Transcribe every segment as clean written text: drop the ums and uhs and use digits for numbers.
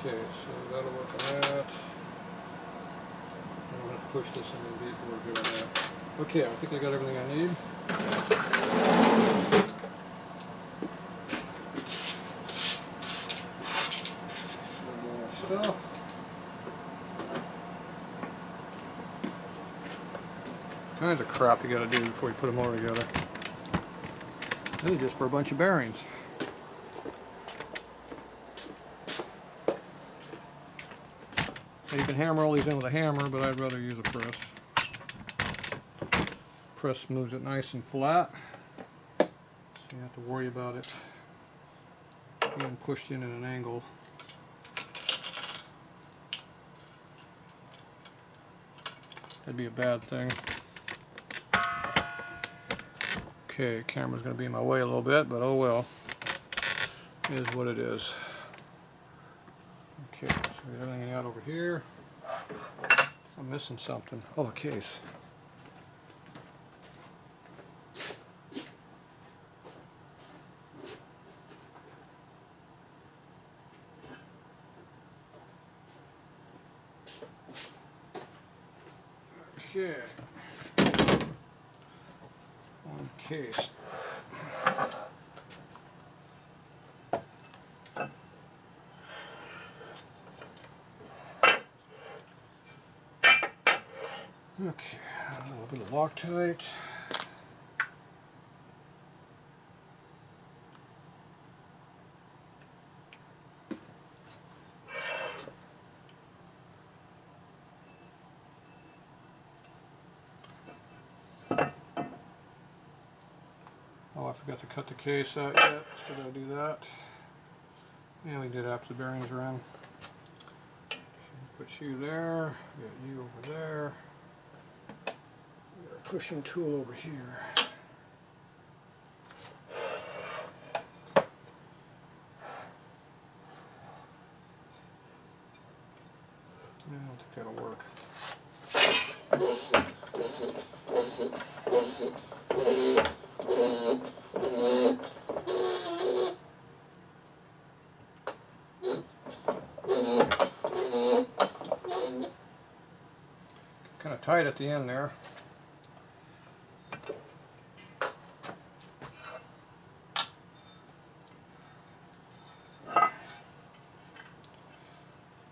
Okay, so that'll work on that. I don't have to push this in any deeper. We're good on that. Okay, I think I got everything I need. More stuff. Kinds of crap you gotta do before you put them all together. This is just for a bunch of bearings. You can hammer all these in with a hammer, but I'd rather use a press. Press moves it nice and flat, so you don't have to worry about it being pushed in at an angle. That'd be a bad thing. Okay, camera's going to be in my way a little bit, but oh well. It is what it is. Okay, so we got everything out over here. I'm missing something. Oh, a case. Okay. One case. Okay, a little bit of Loctite. Oh, I forgot to cut the case out yet. Still gotta do that. Yeah, we did after the bearings are in. Put you there, got you over there. Got a pushing tool over here. I don't think that'll work. Kind of tight at the end there.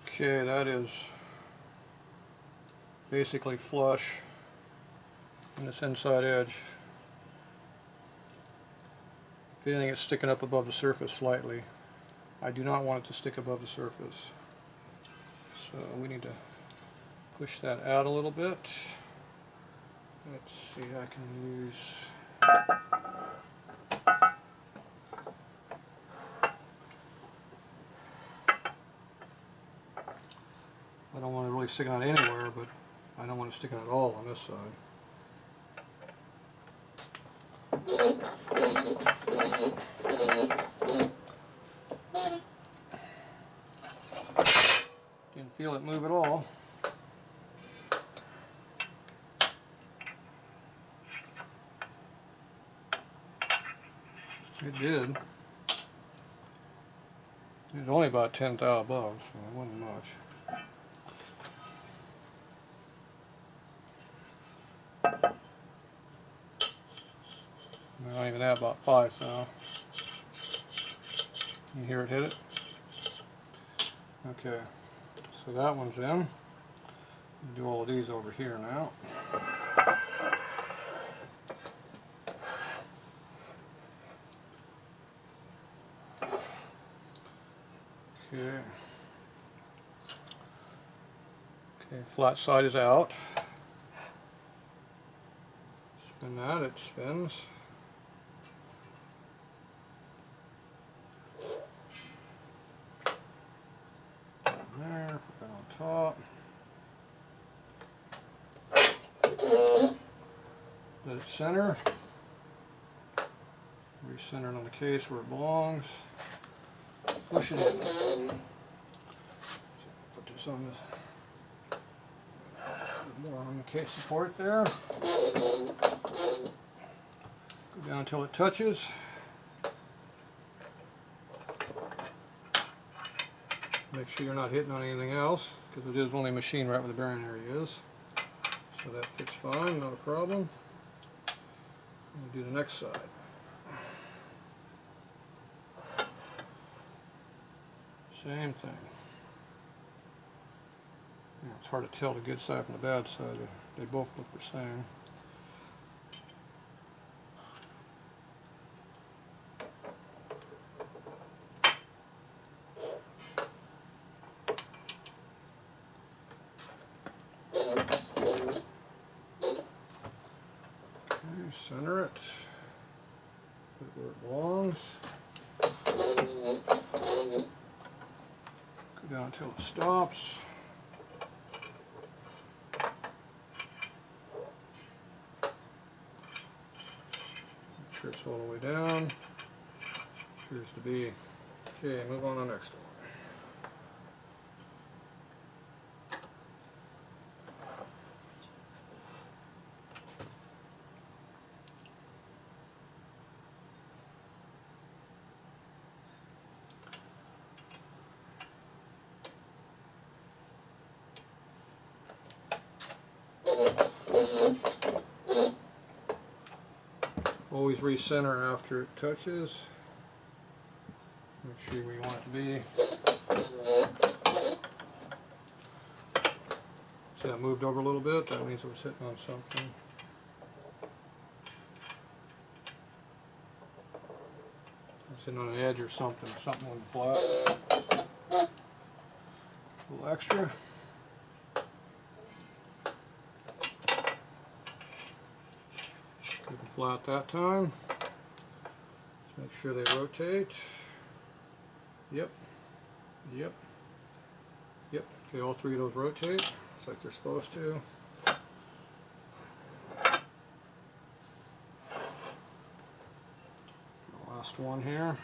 Okay, that is basically flush in this inside edge. If anything, it's sticking up above the surface slightly. I do not want it to stick above the surface. So we need to push that out a little bit. Let's see, I can use I don't want it really sticking out anywhere, but I don't want it sticking at all on this side. Didn't feel it move at all. It did. It was only about 10 thou above, so it wasn't much. I don't even have about 5 thou. You hear it hit it? Okay, so that one's in. Do all of these over here now. Okay. Okay, flat side is out. Spin that, it spins. There, put that on top. Let it center. Recenter it on the case where it belongs. Push it in. Put this on this. More on the case support there. Go down until it touches. Make sure you're not hitting on anything else, because it is only machined right where the bearing area is. So that fits fine, not a problem. We'll do the next side. Same thing. Yeah, it's hard to tell the good side from the bad side. They both look the same. Okay, center it. Put it where it belongs. Go down until it stops. Make sure it's all the way down. Appears to be. Okay, move on to the next one. Always recenter after it touches. Make sure where you want it to be. See that moved over a little bit? That means it was hitting on something. It's hitting on an edge or something. Something on the flat. A little extra. Keep it flat that time. Let's make sure they rotate. Yep. Yep. Yep. Okay, all three of those rotate. It's like they're supposed to. The last one here.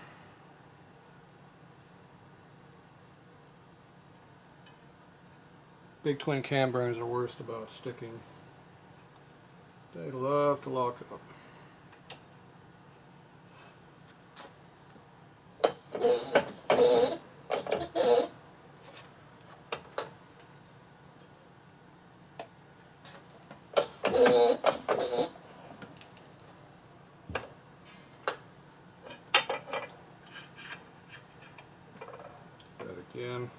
Big twin cam bearings are worst about sticking. They love to lock up. Again,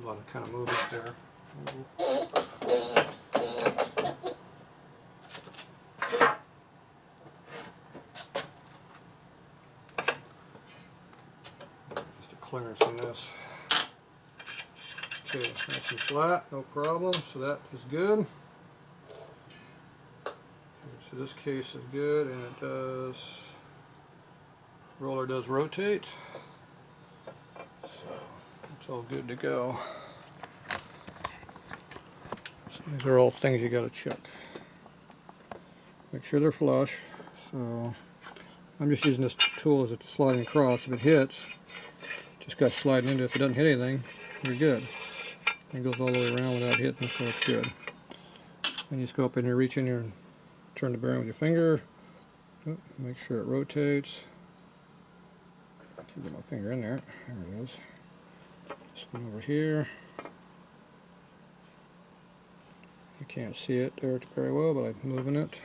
a lot of kind of movement there. Just a clearance on this. Okay, nice and flat, no problem. So that is good. Okay, so this case is good, and it does. Roller does rotate. It's all good to go. So these are all things you got to check. Make sure they're flush. So I'm just using this tool as it's sliding across. If it hits, just got sliding into it. If it doesn't hit anything, you're good. It goes all the way around without hitting, so it's good. And you just go up in here, reach in here, and turn the bearing with your finger. Oh, make sure it rotates. Get my finger in there. There it is. This one over here. You can't see it there very well, but I'm moving it.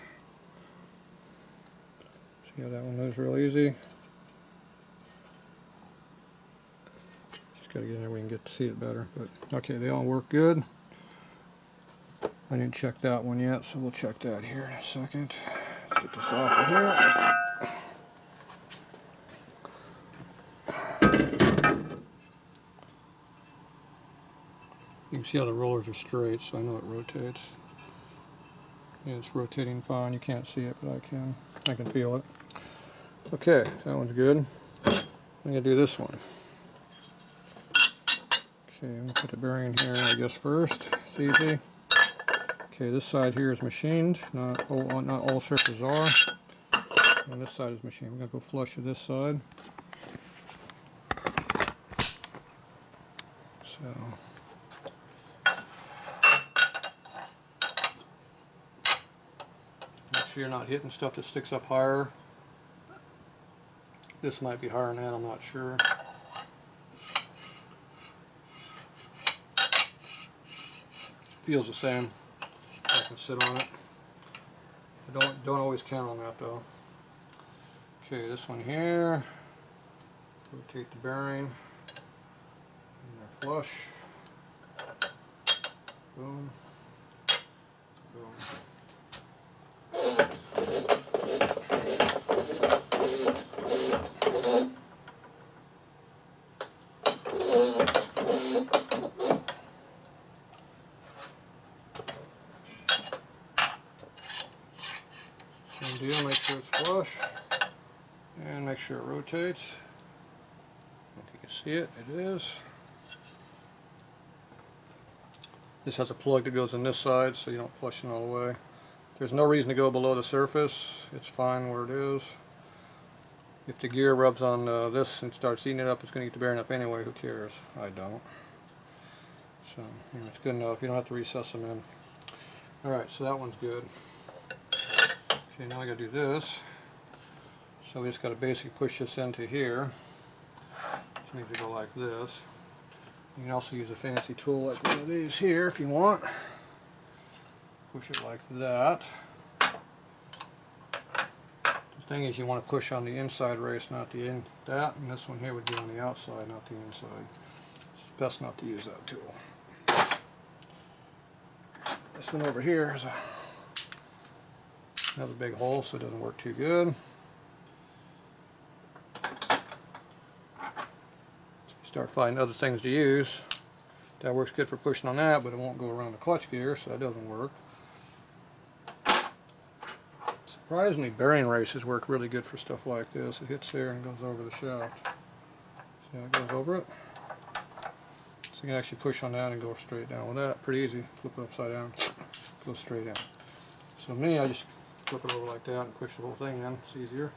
See how that one moves real easy. Just got to get in there where you can get to see it better. But okay, they all work good. I didn't check that one yet, so we'll check that here in a second. Let's get this off of here. You can see how the rollers are straight, so I know it rotates. Yeah, it's rotating fine. You can't see it, but I can. I can feel it. Okay, that one's good. I'm going to do this one. Okay, I'm going to put the bearing in here, I guess, first. It's easy. Okay, this side here is machined. Not all surfaces are. And this side is machined. We're going to go flush to this side. So... you're not hitting stuff that sticks up higher. This might be higher than that, I'm not sure. feels the same. I can sit on it. I don't always count on that though. Okay, this one here. Rotate the bearing. And they're flush. Boom. Boom. Same deal, make sure it's flush. And make sure it rotates. If you can see it, it is. This has a plug that goes on this side so you don't flush it all the way. There's no reason to go below the surface. It's fine where it is. If the gear rubs on this and starts eating it up, it's going to eat the bearing up anyway. Who cares? I don't. So it's good enough. You don't have to recess them in. Alright, so that one's good. Okay, now I got to do this. So we just got to basically push this into here. Which means to go like this. You can also use a fancy tool like one of these here if you want. Push it like that. The thing is, you want to push on the inside race, not the in that, and this one here would be on the outside, not the inside. It's best not to use that tool. This one over here is another big hole, so it doesn't work too good. Start finding other things to use. That works good for pushing on that, but it won't go around the clutch gear, so that doesn't work. Surprisingly, bearing races work really good for stuff like this. It hits there and goes over the shaft. See how it goes over it? So you can actually push on that and go straight down with that. Pretty easy. Flip it upside down, go straight in. So me, I just flip it over like that and push the whole thing in. It's easier.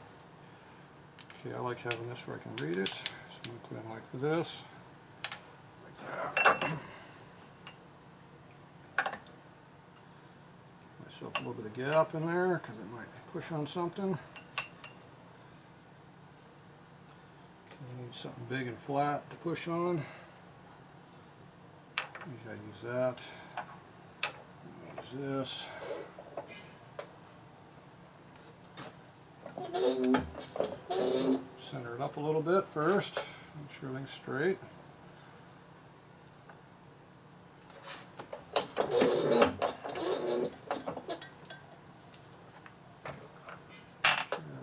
Okay, I like having this where I can read it. So I'm going to put it in like this. Like that. Myself a little bit of gap in there because it might push on something. You need something big and flat to push on. Usually I use that. Use this. Center it up a little bit first. Make sure everything's straight. That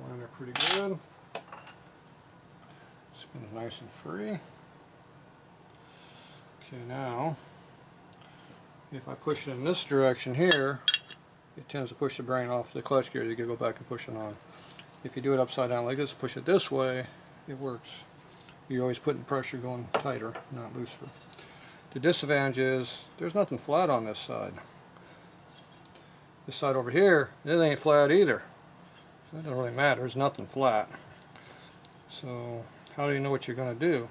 went in there pretty good. Spins nice and free. Okay, now if I push it in this direction here, it tends to push the bearing off the clutch gear. You can go back and push it on. If you do it upside down like this, push it this way, it works. You're always putting pressure going tighter, not looser. The disadvantage is there's nothing flat on this side. This side over here, it ain't flat either. So it doesn't really matter. There's nothing flat. So how do you know what you're going to do?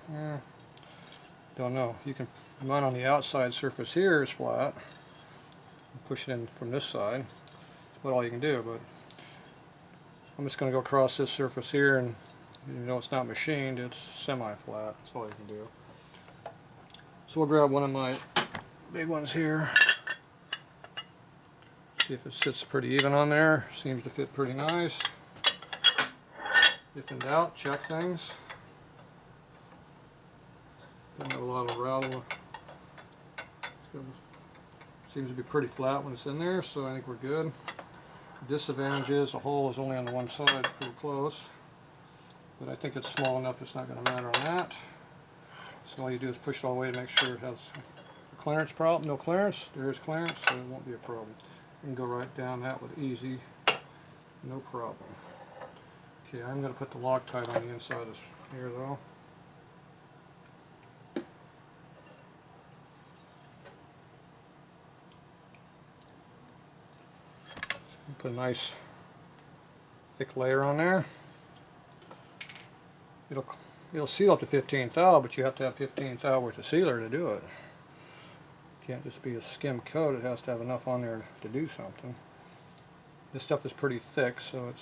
Don't know. You can, mine on the outside surface here is flat. Push it in from this side. That's about all you can do. But I'm just going to go across this surface here, and you know it's not machined, it's semi-flat. That's all you can do. So we'll grab one of my big ones here. See if it sits pretty even on there. Seems to fit pretty nice. If in doubt, check things. Doesn't have a lot of rattle. Seems to be pretty flat when it's in there, so I think we're good. The disadvantage is the hole is only on the one side, it's pretty close. But I think it's small enough it's not going to matter on that. So all you do is push it all the way to make sure it has a clearance problem. No clearance, there is clearance, so it won't be a problem. You can go right down that with easy, no problem. Okay, I'm going to put the Loctite on the inside of this here though. Put a nice thick layer on there. It'll seal up to 15 thou, but you have to have 15 thou worth of sealer to do it. It can't just be a skim coat, it has to have enough on there to do something. This stuff is pretty thick, so it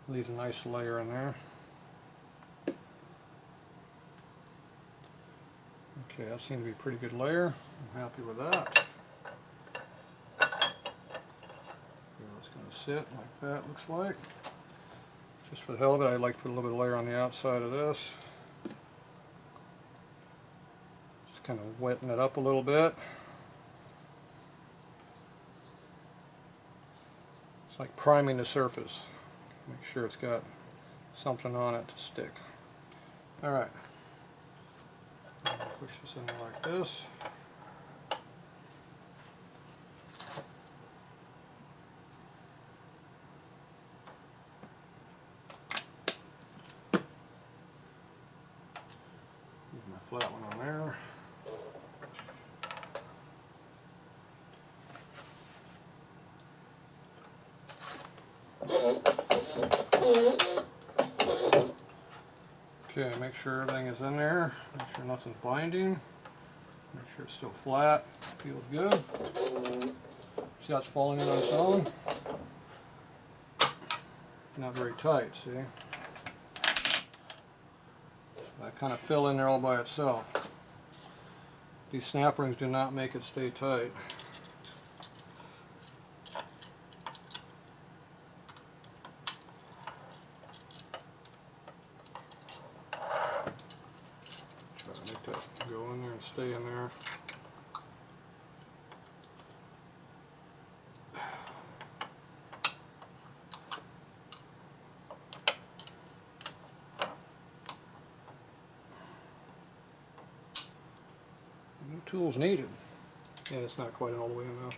leaves a nice layer in there. Okay, that seems to be a pretty good layer. I'm happy with that. to sit like that, looks like. Just for the hell of it, I'd like to put a little bit of layer on the outside of this. Just kind of wetting it up a little bit. It's like priming the surface. Make sure it's got something on it to stick. Alright. Push this in there like this. Use my flat one on there. Okay, make sure everything is in there. Make sure nothing's binding. Make sure it's still flat. Feels good. See how it's falling in on its own? Not very tight, see? That kind of fill in there all by itself. These snap rings do not make it stay tight. Try to make that go in there and stay in there. No tools needed. Yeah, it's not quite all the way in though.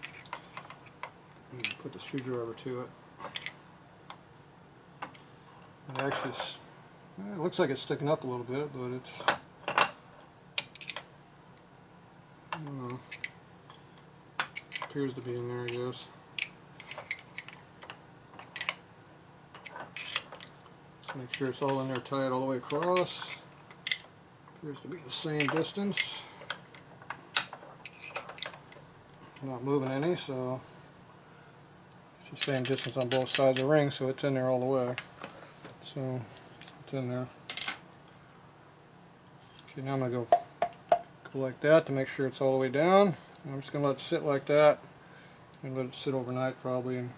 Put the screwdriver to it. And actually, it looks like it's sticking up a little bit, but it's, I don't know, appears to be in there, I guess. Just make sure it's all in there tight all the way across. Appears to be the same distance. Not moving any, so it's the same distance on both sides of the ring, so it's in there all the way. So it's in there. Okay, now I'm going to go like that to make sure it's all the way down. I'm just going to let it sit like that and let it sit overnight probably, and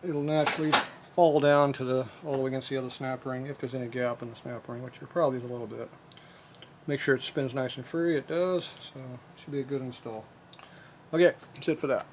it'll naturally fall down to the all the way against the other snap ring if there's any gap in the snap ring, which there probably is a little bit. Make sure it spins nice and free. It does, so it should be a good install. Okay, that's it for that.